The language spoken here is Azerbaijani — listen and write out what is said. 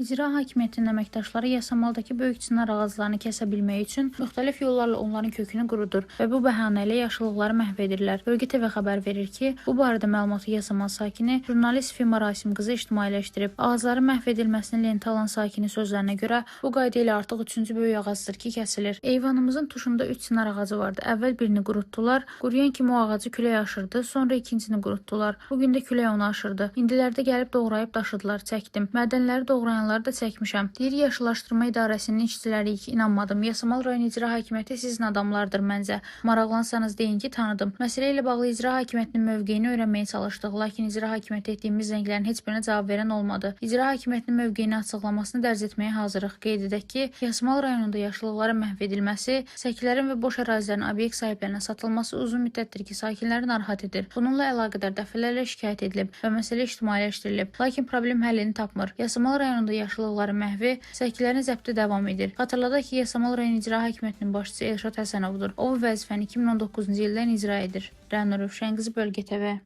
İcra Hakimiyyətinin əməkdaşları yasamaldakı böyük çınar ağaclarını kəsə bilmək üçün müxtəlif yollarla onların kökünü qurudur və bu bəhanə ilə yaşıllıqları məhv edirlər. Bölgə TV xəbər verir ki, bu barədə məlumatı Yasamal sakini jurnalist Fima Rasim qızı ictimailəşdirib. Ağacların məhv edilməsini lentə alan sakini sözlərinə görə bu qayda ilə artıq 3-cü böyük ağacdır ki, kəsilir. Eyvanımızın tuşunda 3 çınar ağacı vardı. Əvvəl birini qurutdular. Quruyan kimi o ağacı külək aşırdı. Sonra ikincisini qurutdular. Bugün də külək onu aşırdı. İndilərdə gəlib doğrayıb daşıdılar. Çəkdim. Mədənləri doğrayanları da çəkmişəm. Deyir Yaşıllaşdırma İdarəsinin işçiləriyik. İnanmadım. Yasamal rayon icra hakimiyyəti sizin adamlardır məncə. Maraqlansanız deyin ki, tanıdım. Məsələ ilə bağlı icra hakimiyyətinin mövqeyini öyrənməyə çalışdıq. Lakin icra hakimiyyəti etdiyimiz zənglərin heç birinə cavab verən olmadı. İcra hakimiyyətinin mövqeyini açıqlamasını dərc etməyə hazırıq. Qeyd edək ki, Yasamal rayonunda yaşıllıqların məhv edilməsi, səkilərin və boş ərazilərin obyekt sahiblərinə satılması uzun müddətdir ki, sakinləri narahat edir. Bununla əlaqədar dəfələrlə şikayət edilib və məsələ ictimailəşdirilib. Lakin problem həllini tapmır. Yasamal rayonunda yaşıllıqların məhvi, səkilərin zəbti davam edir. Xatırladaq ki, Yasamal rayon icra hakimiyyətinin başçısı Elşad Həsənovdur. O vəzifəni 2019-cu ildən icra edir. Rəna Rövşənqızı, Bölgə TV.